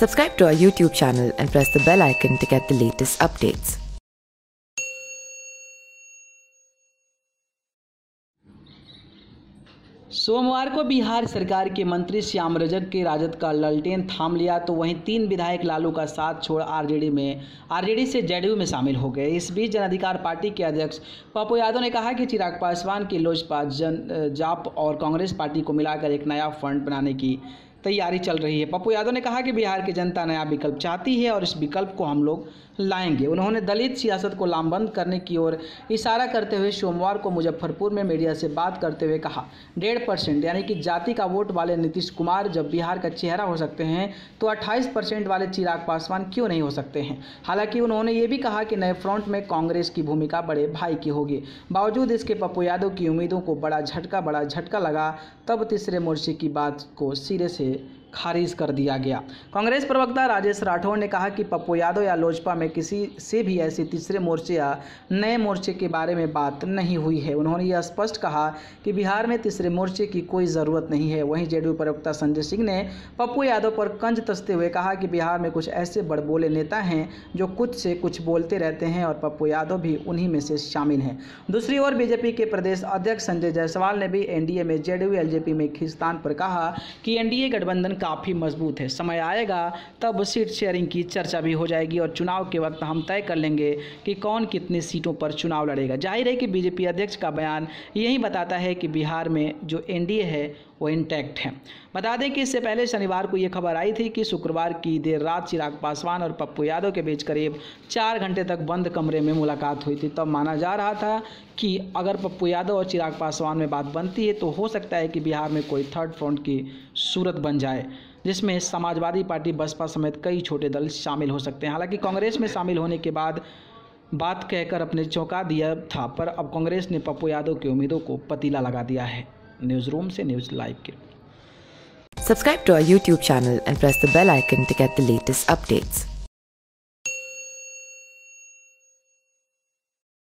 Subscribe to our YouTube channel and press the bell icon to get the latest updates. सोमवार को बिहार सरकार के मंत्री श्याम रजक के राजद का ललटेन थाम लिया तो वहीं 3 विधायक लालू का साथ छोड़ आरजेडी से जेडीयू में शामिल हो गए। इस बीच जन अधिकार पार्टी के अध्यक्ष पप्पू यादव ने कहा कि चिराग पासवान की लोजपा, जाप और कांग्रेस पार्टी को मिलाकर एक नया फ्रंट बनाने की तैयारी चल रही है। पप्पू यादव ने कहा कि बिहार की जनता नया विकल्प चाहती है और इस विकल्प को हम लोग लाएंगे। उन्होंने दलित सियासत को लामबंद करने की ओर इशारा करते हुए सोमवार को मुजफ्फरपुर में मीडिया से बात करते हुए कहा, 1.5% यानी कि जाति का वोट वाले नीतीश कुमार जब बिहार का चेहरा हो सकते हैं तो 28% वाले चिराग पासवान क्यों नहीं हो सकते हैं। हालांकि उन्होंने ये भी कहा कि नए फ्रंट में कांग्रेस की भूमिका बड़े भाई की होगी। बावजूद इसके पप्पू यादव की उम्मीदों को बड़ा झटका लगा, तब तीसरे मोर्चे की बात को सिरे से खारिज कर दिया गया। कांग्रेस प्रवक्ता राजेश राठौड़ ने कहा कि पप्पू यादव या लोजपा में किसी से भी ऐसे तीसरे मोर्चे या नए मोर्चे के बारे में बात नहीं हुई है। उन्होंने यह स्पष्ट कहा कि बिहार में तीसरे मोर्चे की कोई ज़रूरत नहीं है। वहीं जेडीयू प्रवक्ता संजय सिंह ने पप्पू यादव पर तंज कसते हुए कहा कि बिहार में कुछ ऐसे बड़बोले नेता हैं जो कुछ से कुछ बोलते रहते हैं और पप्पू यादव भी उन्हीं में से शामिल हैं। दूसरी ओर बीजेपी के प्रदेश अध्यक्ष संजय जायसवाल ने भी एनडीए में जेडीयू एलजेपी में खींचतान पर कहा कि एनडीए गठबंधन काफ़ी मजबूत है। समय आएगा तब सीट शेयरिंग की चर्चा भी हो जाएगी और चुनाव के वक्त हम तय कर लेंगे कि कौन कितनी सीटों पर चुनाव लड़ेगा। जाहिर है कि बीजेपी अध्यक्ष का बयान यही बताता है कि बिहार में जो एनडीए है वो इंटैक्ट है। बता दें कि इससे पहले शनिवार को ये खबर आई थी कि शुक्रवार की देर रात चिराग पासवान और पप्पू यादव के बीच करीब 4 घंटे तक बंद कमरे में मुलाकात हुई थी। तब माना जा रहा था कि अगर पप्पू यादव और चिराग पासवान में बात बनती है तो हो सकता है कि बिहार में कोई थर्ड फ्रंट की सूरत बन जाए, जिसमें समाजवादी पार्टी, बसपा समेत कई छोटे दल शामिल हो सकते हैं। हालांकि कांग्रेस में शामिल होने के बाद बात कहकर अपने चौंका दिया था, पर अब कांग्रेस ने पप्पू यादव की उम्मीदों को पतीला लगा दिया है। न्यूज़ रूम से न्यूज़ लाइव के Subscribe to our YouTube channel and press the bell icon to get the latest updates.